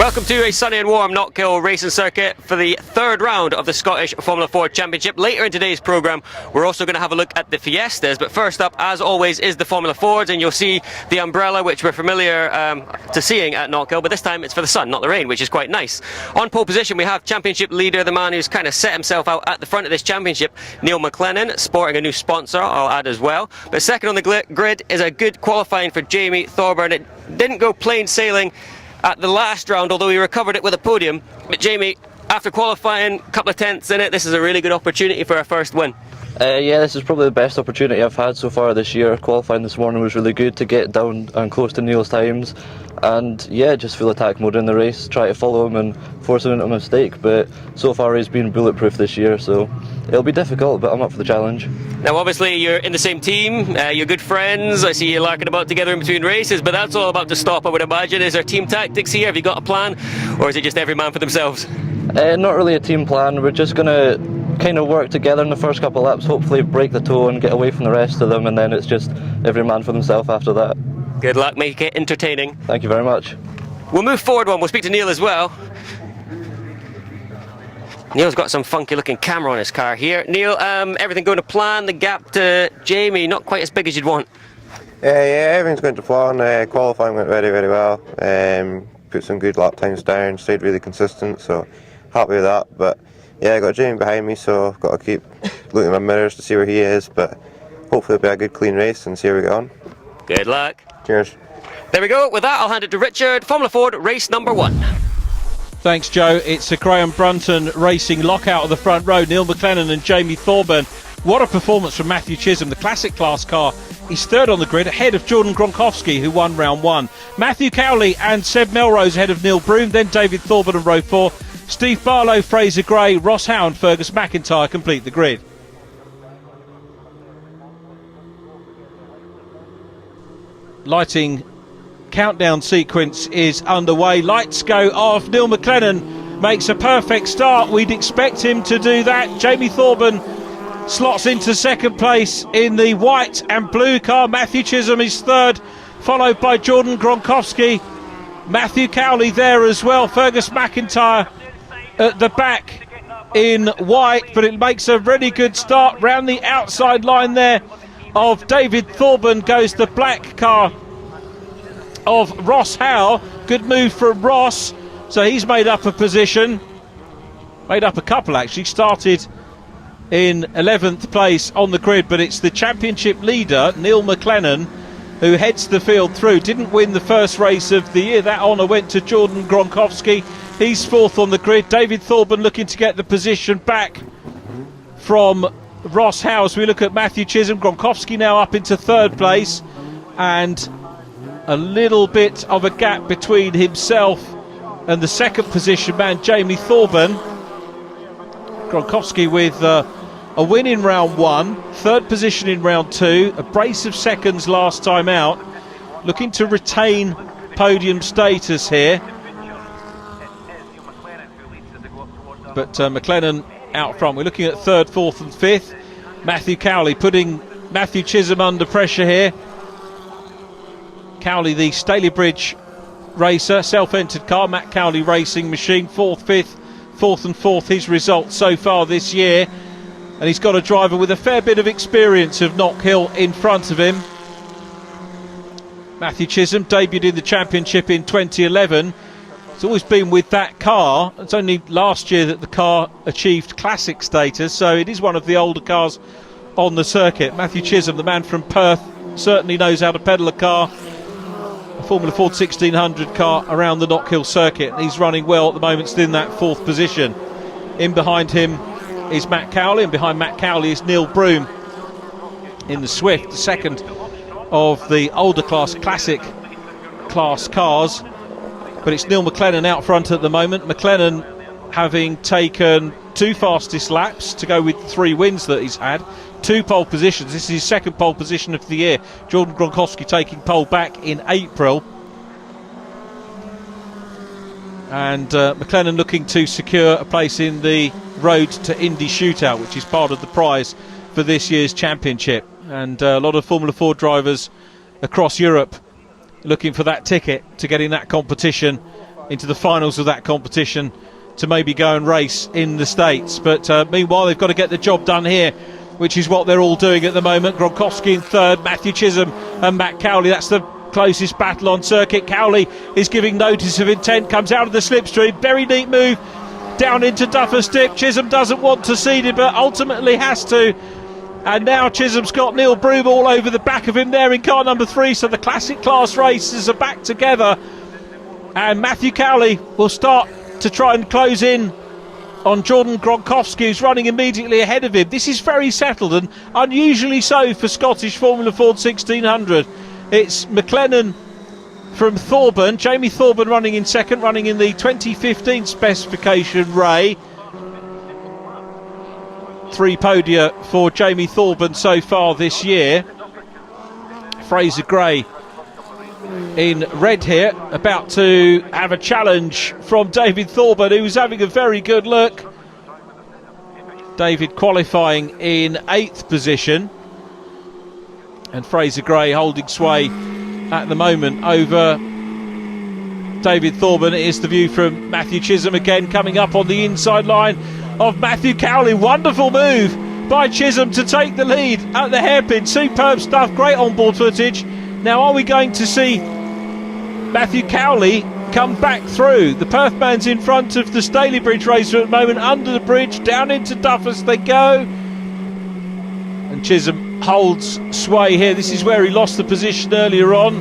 Welcome to a sunny and warm Knockhill racing circuit for the third round of the Scottish Formula Ford Championship. Later in today's programme, we're also going to have a look at the Fiestas, but first up, as always, is the Formula Fords, and you'll see the umbrella, which we're familiar to seeing at Knockhill, but this time it's for the sun, not the rain, which is quite nice. On pole position, we have championship leader, the man who's kind of set himself out at the front of this championship, Neil McLennan, sporting a new sponsor, I'll add as well. But second on the grid is a good qualifying for Jamie Thorburn. It didn't go plain sailing at the last round, although he recovered it with a podium. But Jamie, after qualifying, a couple of tenths in it, this is a really good opportunity for a first win. Yeah, this is probably the best opportunity I've had so far this year. Qualifying this morning was really good to get down and close to Neil's times, and yeah, just full attack mode in the race, try to follow him and force him into a mistake, but so far he's been bulletproof this year, so it'll be difficult, but I'm up for the challenge. Now obviously you're in the same team, you're good friends, I see you larking about together in between races, but that's all about to stop, I would imagine. Is there team tactics here? Have you got a plan, or is it just every man for themselves? Not really a team plan, we're just going to kind of work together in the first couple of laps, hopefully break the toe and get away from the rest of them, and then it's just every man for themselves after that. Good luck, make it entertaining. Thank you very much. We'll move forward one, we'll speak to Neil as well. Neil's got some funky looking camera on his car here. Neil, everything going to plan? The gap to Jamie, not quite as big as you'd want. Yeah, everything's going to plan. Qualifying went very, very well. Put some good lap times down, stayed really consistent, so happy with that. But yeah, I got Jamie behind me, so I've got to keep looking at my mirrors to see where he is, but hopefully it'll be a good clean race and see how we get on. Good luck. Cheers. There we go. With that, I'll hand it to Richard. Formula Ford, race number 1. Thanks, Joe. It's a Graham Brunton racing lockout of the front row. Neil McLennan and Jamie Thorburn. What a performance from Matthew Chisholm. The classic class car is third on the grid, ahead of Jordan Gronkowski, who won round 1. Matthew Cowley and Seb Melrose ahead of Neil Broom, then David Thorburn in row 4. Steve Barlow, Fraser Gray, Ross Howe and Fergus McIntyre complete the grid. Lighting countdown sequence is underway. Lights go off. Neil McLennan makes a perfect start. We'd expect him to do that. Jamie Thorburn slots into second place in the white and blue car. Matthew Chisholm is third, followed by Jordan Gronkowski. Matthew Cowley there as well. Fergus McIntyre at the back in white, but it makes a really good start. Round the outside line there of David Thorburn goes the black car of Ross Howe. Good move from Ross, so he's made up a position, made up a couple actually. Started in 11th place on the grid, but it's the championship leader Neil McLennan who heads the field through. Didn't win the first race of the year, that honour went to Jordan Gronkowski. He's fourth on the grid. David Thorburn looking to get the position back from Ross Howe. We look at Matthew Chisholm. Gronkowski now up into third place, and a little bit of a gap between himself and the second position man Jamie Thorburn. Gronkowski with a win in round 1, third position in round 2, a brace of seconds last time out, looking to retain podium status here. But McLennan out front. We're looking at third, fourth and fifth. Matthew Cowley putting Matthew Chisholm under pressure here. Cowley, the Stalybridge racer, self-entered car, Matt Cowley racing machine, fourth, fifth, fourth and fourth his results so far this year. And he's got a driver with a fair bit of experience of Knockhill in front of him. Matthew Chisholm debuted in the championship in 2011. It's always been with that car. It's only last year that the car achieved classic status, so it is one of the older cars on the circuit. Matthew Chisholm, the man from Perth, certainly knows how to pedal a car. A Formula Ford 1600 car around the Knockhill circuit, and he's running well at the moment, still in that fourth position. In behind him is Matt Cowley, and behind Matt Cowley is Neil Broom in the Swift, the second of the older class, classic class cars. But it's Neil McLennan out front at the moment. McLennan having taken 2 fastest laps to go with 3 wins that he's had. 2 pole positions. This is his second pole position of the year. Jordan Gronkowski taking pole back in April. And McLennan looking to secure a place in the Road to Indy Shootout, which is part of the prize for this year's championship. And a lot of Formula Ford drivers across Europe looking for that ticket to get in that competition into the finals of that competition to maybe go and race in the States. But meanwhile, they've got to get the job done here, which is what they're all doing at the moment. Gronkowski in third, Matthew Chisholm and Matt Cowley. That's the closest battle on circuit. Cowley is giving notice of intent, comes out of the slipstream. Very neat move down into Duffer's Dip. Chisholm doesn't want to cede it, but ultimately has to. And now Chisholm's got Neil Broom all over the back of him there in car number 3. So the classic class races are back together. And Matthew Cowley will start to try and close in on Jordan Gronkowski, who's running immediately ahead of him. This is very settled, and unusually so for Scottish Formula Ford 1600. It's McLennan from Thorburn, Jamie Thorburn running in second, running in the 2015 specification Ray. 3 podia for Jamie Thorburn so far this year. Fraser Gray in red here, about to have a challenge from David Thorburn, who's having a very good look. David qualifying in 8th position, and Fraser Gray holding sway at the moment over David Thorburn. It is the view from Matthew Chisholm again, coming up on the inside line of Matthew Cowley. Wonderful move by Chisholm to take the lead at the hairpin. Superb stuff, great onboard footage. Now, are we going to see Matthew Cowley come back through? The Perth man's in front of the Staley Bridge racer at the moment, under the bridge, down into Duffus they go. And Chisholm holds sway here. This is where he lost the position earlier on.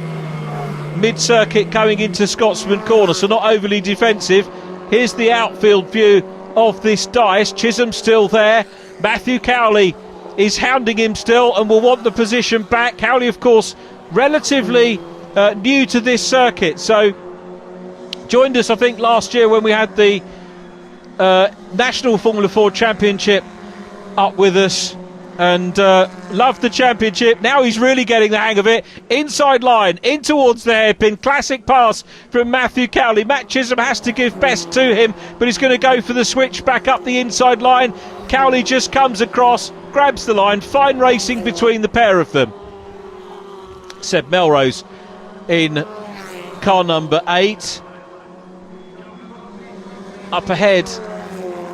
Mid-circuit going into Scotsman Corner, so not overly defensive. Here's the outfield view of this dice. Chisholm still there. Matthew Cowley is hounding him still and will want the position back. Cowley, of course, relatively new to this circuit, so joined us I think last year when we had the National Formula Ford Championship up with us, and loved the championship. Now he's really getting the hang of it. Inside line, in towards the hairpin. Classic pass from Matthew Cowley. Matt Chisholm has to give best to him, but he's going to go for the switch back up the inside line. Cowley just comes across, grabs the line. Fine racing between the pair of them. Seb Melrose in car number 8, up ahead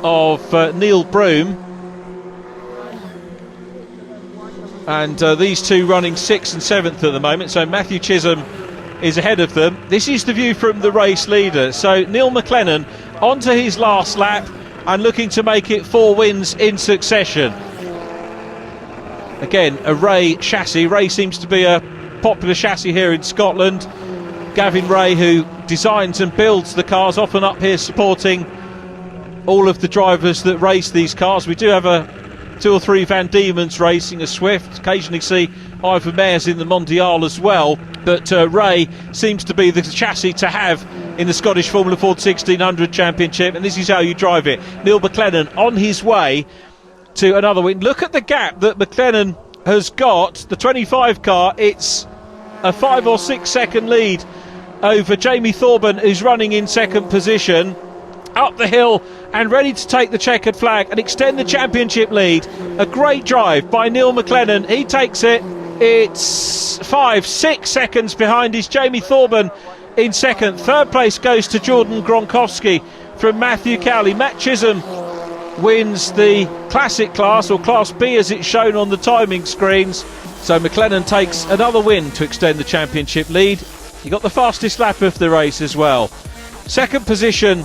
of Neil Broom, and these two running 6th and 7th at the moment, so Matthew Chisholm is ahead of them. This is the view from the race leader, so Neil McLennan onto his last lap and looking to make it 4 wins in succession. Again, a Ray chassis. Ray seems to be a popular chassis here in Scotland. Gavin Ray, who designs and builds the cars, often up here supporting all of the drivers that race these cars. We do have 2 or 3 Van Diemen's racing a Swift, occasionally see Ivor Mayers in the Mondial as well, but Ray seems to be the chassis to have in the Scottish Formula Ford 1600 Championship, and this is how you drive it. Neil McLennan on his way to another win. Look at the gap that McLennan has got. The 25 car, it's a 5 or 6 second lead over Jamie Thorburn, who's running in 2nd position. Up the hill and ready to take the checkered flag and extend the championship lead. A great drive by Neil McLennan. He takes it. It's 5-6 seconds behind is Jamie Thorburn in 2nd. 3rd place goes to Jordan Gronkowski from Matthew Cowley. Matt Chisholm wins the classic class, or class B as it's shown on the timing screens. So McLennan takes another win to extend the championship lead. He got the fastest lap of the race as well. 2nd position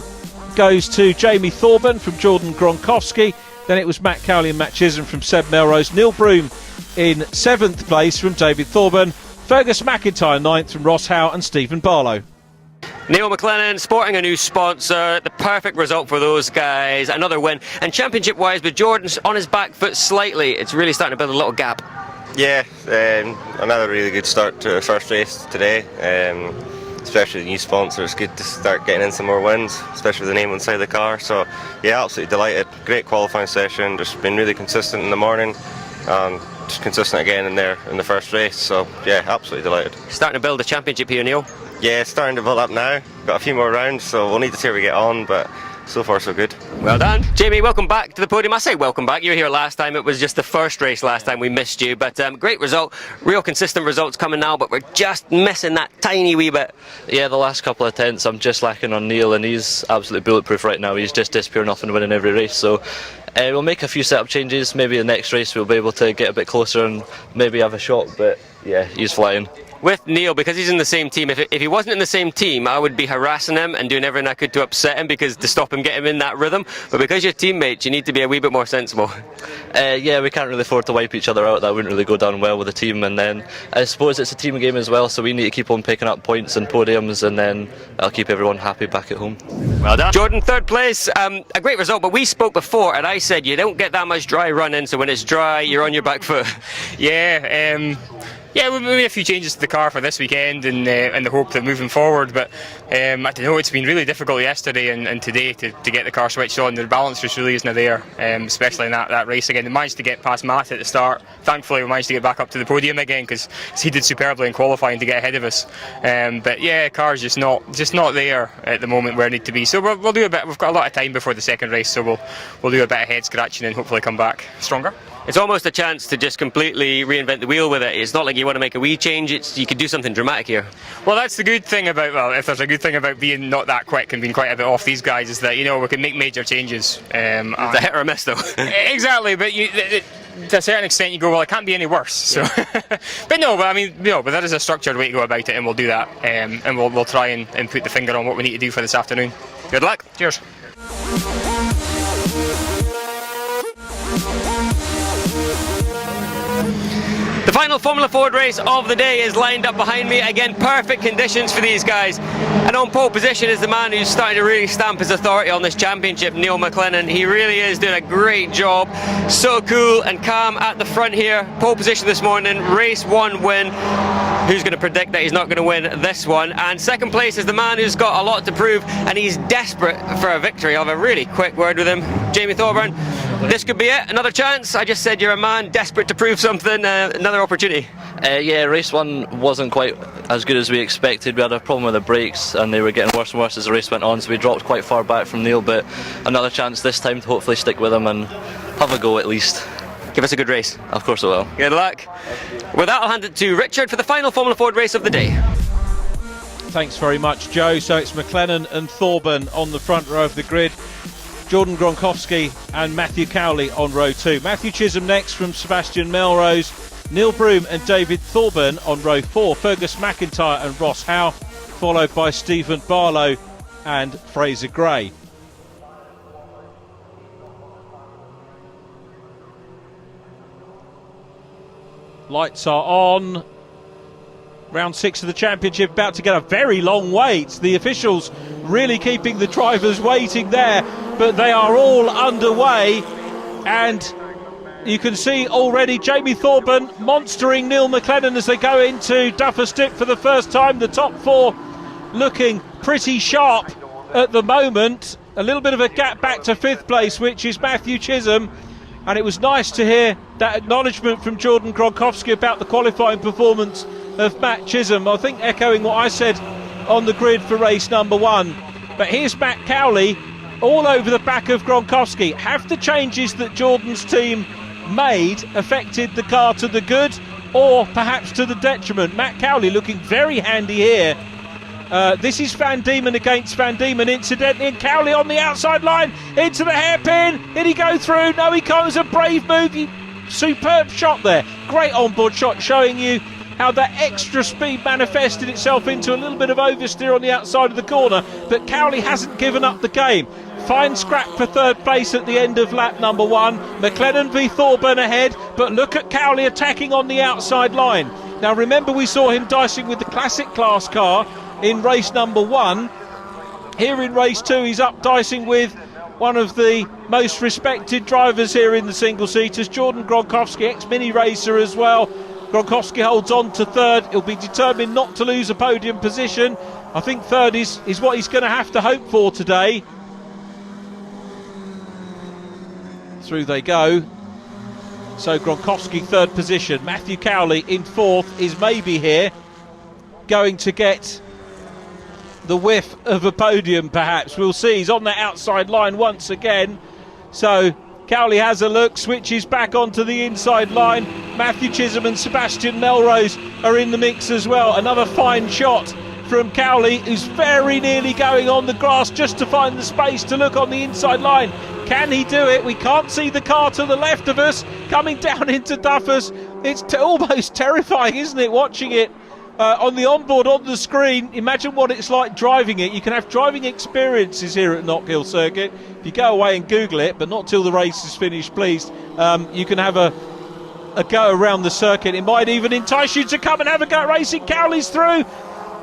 goes to Jamie Thorburn from Jordan Gronkowski. Then it was Matt Cowley and Matt Chisholm from Seb Melrose. Neil Broom in 7th place from David Thorburn. Fergus McIntyre 9th from Ross Howe and Stephen Barlow. Neil McLennan sporting a new sponsor, the perfect result for those guys. Another win, and championship wise, with Jordan's on his back foot slightly, it's really starting to build a little gap. Yeah, another really good start to the first race today. Especially the new sponsor, it's good to start getting in some more wins, especially with the name inside the car. So yeah, absolutely delighted. Great qualifying session, just been really consistent in the morning and just consistent again in there in the first race. So yeah, absolutely delighted. Starting to build a championship here, Neil. Yeah, it's starting to build up now. Got a few more rounds, so we'll need to see how we get on, but So far, so good. Well done. Jamie, welcome back to the podium. I say welcome back. You were here last time. It was just the first race last time. We missed you. But great result. Real consistent results coming now, but we're just missing that tiny wee bit. Yeah, the last couple of tenths, I'm just lacking on Neil, and he's absolutely bulletproof right now. He's just disappearing off and winning every race. So we'll make a few setup changes. Maybe the next race we'll be able to get a bit closer and maybe have a shot. But yeah, he's flying. With Neil, because he's in the same team, if he wasn't in the same team, I would be harassing him and doing everything I could to upset him, because to stop him, get him in that rhythm. But because you're teammates, you need to be a wee bit more sensible. Yeah, we can't really afford to wipe each other out. That wouldn't really go down well with the team. And then I suppose it's a team game as well, so we need to keep on picking up points and podiums, and then I'll keep everyone happy back at home. Well done. Jordan, third place. A great result, but we spoke before and I said you don't get that much dry running, so when it's dry, you're on your back foot. Yeah, we made a few changes to the car for this weekend in the hope that moving forward, but I don't know, it's been really difficult yesterday and today to get the car switched on. The balance just really isn't there, especially in that race again. We managed to get past Matt at the start. Thankfully we managed to get back up to the podium again, because he did superbly in qualifying to get ahead of us. But yeah, car's just not there at the moment where I need to be. So we'll do a bit. We've got a lot of time before the second race, so we'll do a bit of head scratching and hopefully come back stronger. It's almost a chance to just completely reinvent the wheel with it. It's not like you want to make a wee change, you could do something dramatic here. Well, that's the good thing about, if there's a good thing about being not that quick and being quite a bit off these guys, is that, we can make major changes. It's a hit or a miss though. Exactly, but to a certain extent you go, well, it can't be any worse. So. but that is a structured way to go about it, and we'll do that, and we'll try and put the finger on what we need to do for this afternoon. Good luck. Cheers. The final Formula Ford race of the day is lined up behind me. Again, perfect conditions for these guys. And on pole position is the man who's starting to really stamp his authority on this championship, Neil McLennan. He really is doing a great job. So cool and calm at the front here. Pole position this morning, race 1 win. Who's going to predict that he's not going to win this one? And second place is the man who's got a lot to prove, and he's desperate for a victory. I'll have a really quick word with him. Jamie Thorburn, this could be it. Another chance. I just said you're a man desperate to prove something. Another opportunity. Yeah, race 1 wasn't quite as good as we expected. We had a problem with the brakes, and they were getting worse and worse as the race went on, so we dropped quite far back from Neil, but another chance this time to hopefully stick with him and have a go at least. Give us a good race. Of course I will. Good luck. With that, I'll hand it to Richard for the final Formula Ford race of the day. Thanks very much, Joe. So it's McLennan and Thorburn on the front row of the grid. Jordan Gronkowski and Matthew Cowley on row 2. Matthew Chisholm next from Sebastian Melrose. Neil Broom and David Thorburn on row 4. Fergus McIntyre and Ross Howe, followed by Stephen Barlow and Fraser Gray. Lights are on. Round 6 of the championship about to get a very long wait. The officials really keeping the drivers waiting there, but they are all underway, and you can see already Jamie Thorburn monstering Neil McLennan as they go into Duffer's Dip for the first time. The top 4 looking pretty sharp at the moment. A little bit of a gap back to 5th place, which is Matthew Chisholm. And it was nice to hear that acknowledgement from Jordan Gronkowski about the qualifying performance of Matt Chisholm. I think echoing what I said on the grid for race number 1. But here's Matt Cowley all over the back of Gronkowski. Have the changes that Jordan's team made affected the car to the good, or perhaps to the detriment? Matt Cowley looking very handy here. This is Van Diemen against Van Diemen, incidentally, and Cowley on the outside line into the hairpin. Did he go through? No, he can't. It was a brave move. Superb shot there. Great onboard shot, showing you how that extra speed manifested itself into a little bit of oversteer on the outside of the corner. But Cowley hasn't given up the game. Fine scrap for 3rd place at the end of lap number 1. McLennan v Thorburn ahead, but look at Cowley attacking on the outside line. Now remember, we saw him dicing with the classic class car in race number 1. Here in race 2 he's up dicing with one of the most respected drivers here in the single-seaters, Jordan Gronkowski, ex-mini racer as well. Gronkowski holds on to 3rd. He'll be determined not to lose a podium position. I think 3rd is what he's going to have to hope for today. Through they go. So Gronkowski 3rd position. Matthew Cowley in 4th is maybe here going to get the whiff of a podium, perhaps. We'll see. He's on the outside line once again. So Cowley has a look, switches back onto the inside line. Matthew Chisholm and Sebastian Melrose are in the mix as well. Another fine shot from Cowley, who's very nearly going on the grass just to find the space to look on the inside line. Can he do it? We can't see the car to the left of us coming down into Duffus. It's almost terrifying, isn't it, watching it on the onboard on the screen. Imagine what it's like driving it. You can have driving experiences here at Knockhill Circuit. If you go away and Google it, but not till the race is finished, please, you can have a go around the circuit. It might even entice you to come and have a go at racing. Cowley's through,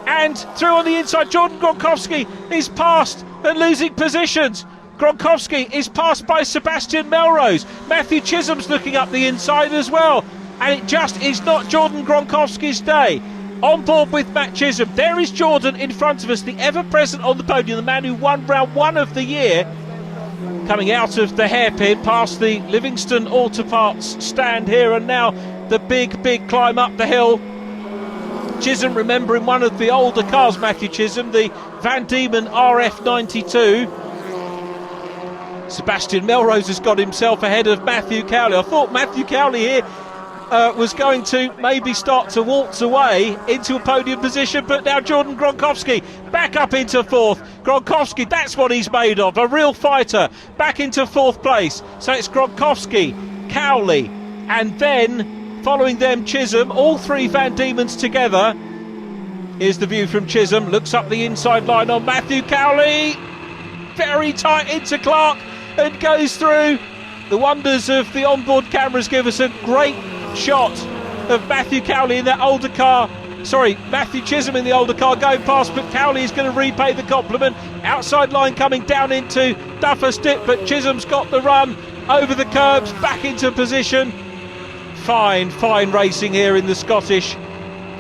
and through on the inside. Jordan Gronkowski is passed and losing positions. Gronkowski is passed by Sebastian Melrose. Matthew Chisholm's looking up the inside as well, and it just is not Jordan Gronkowski's day. On board with Matt Chisholm, there is Jordan in front of us, the ever-present on the podium, the man who won round 1 of the year, coming out of the hairpin past the Livingston Auto Parts stand here, and now the big climb up the hill. Chisholm, remembering one of the older cars, Matthew Chisholm, the Van Diemen RF92. Sebastian Melrose has got himself ahead of Matthew Cowley. I thought Matthew Cowley here was going to maybe start to waltz away into a podium position, but now Jordan Gronkowski back up into 4th. Gronkowski, that's what he's made of, a real fighter, back into 4th place. So it's Gronkowski, Cowley, and then following them Chisholm, all 3 Van Diemens together. Here's the view from Chisholm, looks up the inside line on Matthew Cowley, very tight into Clark, and goes through. The wonders of the onboard cameras give us a great shot of Matthew Cowley in that older car. Sorry, Matthew Chisholm in the older car going past, but Cowley is going to repay the compliment. Outside line coming down into Duffus Dip, but Chisholm's got the run over the curbs, back into position. Fine racing here in the Scottish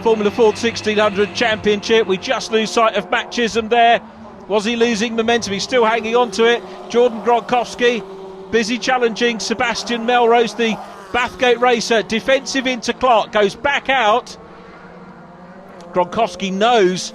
Formula Ford 1600 Championship. We just lose sight of Matt Chisholm there. Was he losing momentum? He's still hanging on to it. Jordan Gronkowski busy challenging Sebastian Melrose, the Bathgate racer. Defensive into Clark, goes back out. Gronkowski knows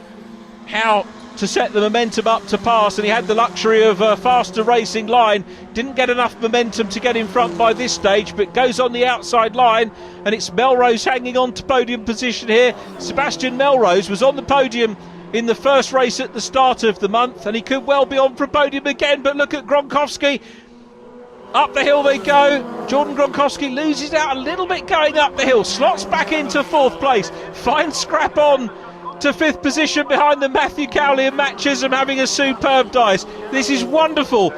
how to set the momentum up to pass, and he had the luxury of a faster racing line. Didn't get enough momentum to get in front by this stage, but goes on the outside line, and it's Melrose hanging on to podium position here. Sebastian Melrose was on the podium in the first race at the start of the month, and he could well be on for a podium again, but look at Gronkowski. Up the hill they go. Jordan Gronkowski loses out a little bit going up the hill, slots back into 4th place, fine scrap on to 5th position behind them. Matthew Cowley and Matt Chisholm having a superb dice. This is wonderful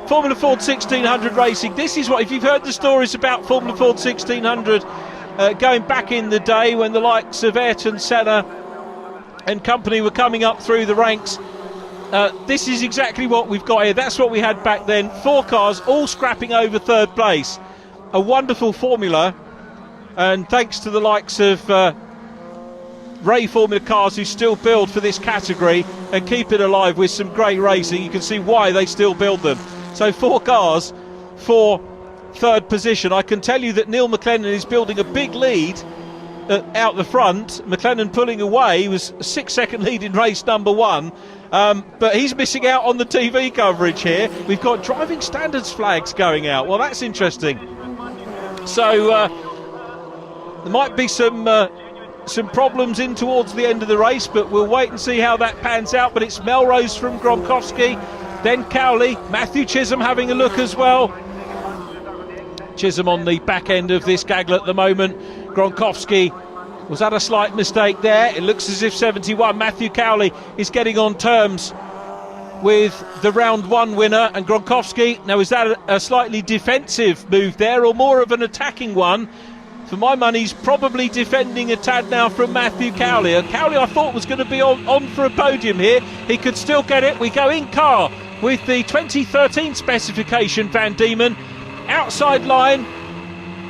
Formula Ford 1600 racing. This is what, if you've heard the stories about Formula Ford 1600 going back in the day when the likes of Ayrton Senna and company were coming up through the ranks, this is exactly what we've got here. That's what we had back then. 4 cars all scrapping over 3rd place. A wonderful formula, and thanks to the likes of Ray Formula Cars, who still build for this category and keep it alive with some great racing. You can see why they still build them. So 4 cars for 3rd position. I can tell you that Neil McLennan is building a big lead out the front. McLennan pulling away. He was a 6-second lead in race number 1. But he's missing out on the TV coverage here. We've got driving standards flags going out. Well, that's interesting. So there might be some problems in towards the end of the race, but we'll wait and see how that pans out. But it's Melrose from Gronkowski, then Cowley, Matthew Chisholm having a look as well. Chisholm on the back end of this gaggle at the moment. Gronkowski, was that a slight mistake there? It looks as if 71, Matthew Cowley, is getting on terms with the round 1 winner, and Gronkowski, now is that a slightly defensive move there or more of an attacking one? For my money, he's probably defending a tad now from Matthew Cowley. Cowley, I thought, was going to be on for a podium here. He could still get it. We go in car with the 2013 specification Van Diemen. Outside line,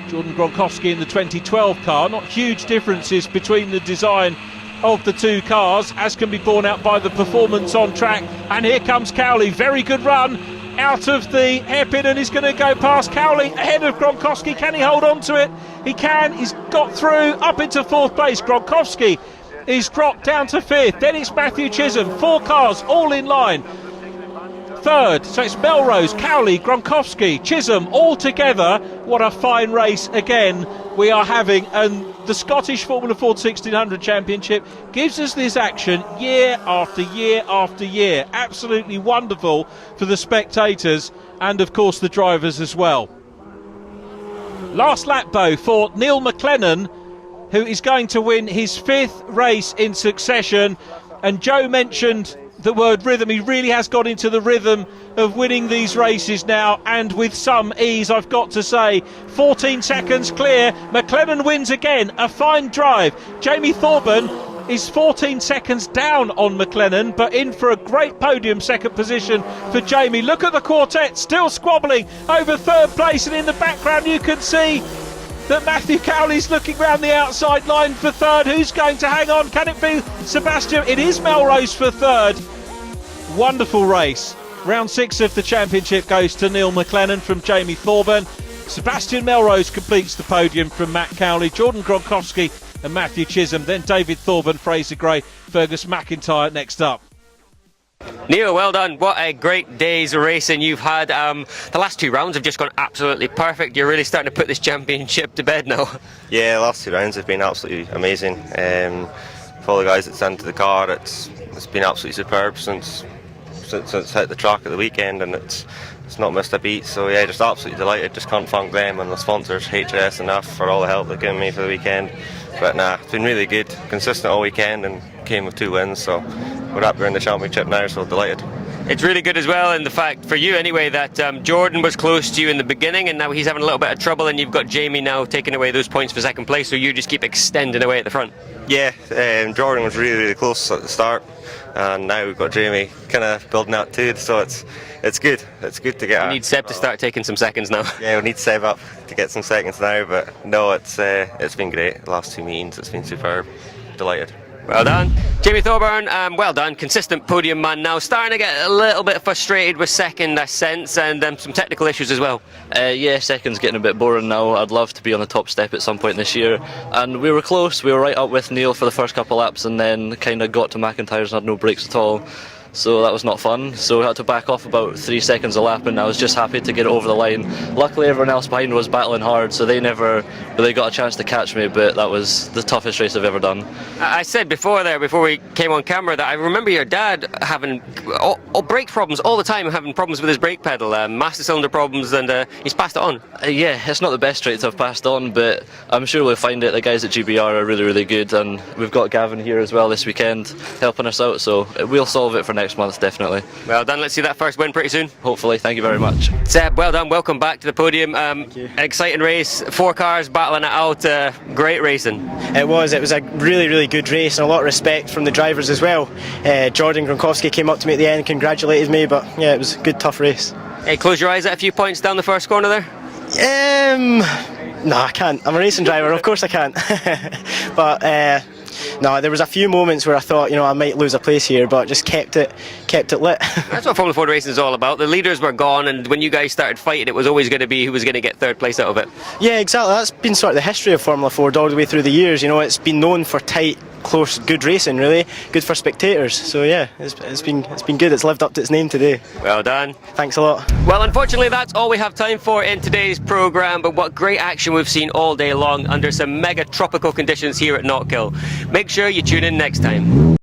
Jordan Gronkowski in the 2012 car. Not huge differences between the design of the 2 cars, as can be borne out by the performance on track. And here comes Cowley. Very good run out of the hairpin, and he's going to go past Cowley ahead of Gronkowski. Can he hold on to it? He can. He's got through up into 4th place. Gronkowski is dropped down to 5th. Then it's Matthew Chisholm. 4 cars all in line. 3rd, so it's Melrose, Cowley, Gronkowski, Chisholm all together. What a fine race again we are having, and the Scottish Formula Ford 1600 Championship gives us this action year after year after year. Absolutely wonderful for the spectators and of course the drivers as well. Last lap though for Neil McLennan, who is going to win his 5th race in succession. And Joe mentioned the word rhythm. He really has got into the rhythm of winning these races now, and with some ease, I've got to say. 14 seconds clear. McLennan wins again. A fine drive. Jamie Thorburn is 14 seconds down on McLennan, but in for a great podium second position for Jamie. Look at the quartet still squabbling over 3rd place, and in the background you can see that Matthew Cowley's looking round the outside line for 3rd. Who's going to hang on? Can it be Sebastian? It is Melrose for 3rd. Wonderful race. Round 6 of the championship goes to Neil McLennan from Jamie Thorburn. Sebastian Melrose completes the podium from Matt Cowley, Jordan Gronkowski and Matthew Chisholm. Then David Thorburn, Fraser Gray, Fergus McIntyre next up. Neil, well done. What a great day's racing you've had. The last 2 rounds have just gone absolutely perfect. You're really starting to put this championship to bed now. Yeah, the last 2 rounds have been absolutely amazing. For all the guys that's into the car, it's been absolutely superb since it's hit the track at the weekend, and it's not missed a beat. So yeah, just absolutely delighted. Just can't thank them and the sponsors, HRS, enough for all the help they've given me for the weekend. But nah, it's been really good, consistent all weekend, and came with 2 wins. So we're up there in the championship now, so delighted. It's really good as well, and the fact for you anyway that Jordan was close to you in the beginning, and now he's having a little bit of trouble, and you've got Jamie now taking away those points for 2nd place, so you just keep extending away at the front. Yeah, Jordan was really close at the start, and now we've got Jamie kind of building that too. So it's good. It's good to get. We need Seb to start taking some seconds now. Yeah, we need Seb up to get some seconds now. But no, it's been great. The last 2 meetings, it's been superb. Delighted. Well done. Jamie Thorburn, well done. Consistent podium man now. Starting to get a little bit frustrated with 2nd, I sense, and some technical issues as well. Yeah, 2nd's getting a bit boring now. I'd love to be on the top step at some point this year. And we were close. We were right up with Neil for the first couple laps, and then kind of got to McIntyre's and had no brakes at all. So that was not fun. So we had to back off about 3 seconds a lap, and I was just happy to get it over the line. Luckily everyone else behind was battling hard, so they never really got a chance to catch me, but that was the toughest race I've ever done. I said before we came on camera, that I remember your dad having brake problems all the time, having problems with his brake pedal, master cylinder problems, and he's passed it on. Yeah, it's not the best trait to have passed on, but I'm sure we'll find it. The guys at GBR are really good, and we've got Gavin here as well this weekend helping us out, so we'll solve it for next month, definitely. Well done. Let's see that first win pretty soon. Hopefully. Thank you very much. Seb, well done. Welcome back to the podium. Thank you. An exciting race. 4 cars battling it out. Great racing. It was a really good race, and a lot of respect from the drivers as well. Jordan Gronkowski came up to me at the end, congratulated me, but yeah, it was a good, tough race. Hey, close your eyes at a few points down the first corner there. No, I can't. I'm a racing driver, of course I can't. But no, there was a few moments where I thought, I might lose a place here, but just kept it lit. That's what Formula Ford racing is all about. The leaders were gone, and when you guys started fighting, it was always going to be who was going to get 3rd place out of it. Yeah, exactly. That's been sort of the history of Formula Ford all the way through the years. It's been known for tight, close, good racing, really. Good for spectators. So yeah, it's been good. It's lived up to its name today. Well done. Thanks a lot. Well, unfortunately, that's all we have time for in today's programme, but what great action we've seen all day long under some mega tropical conditions here at Knockhill. Make sure you tune in next time.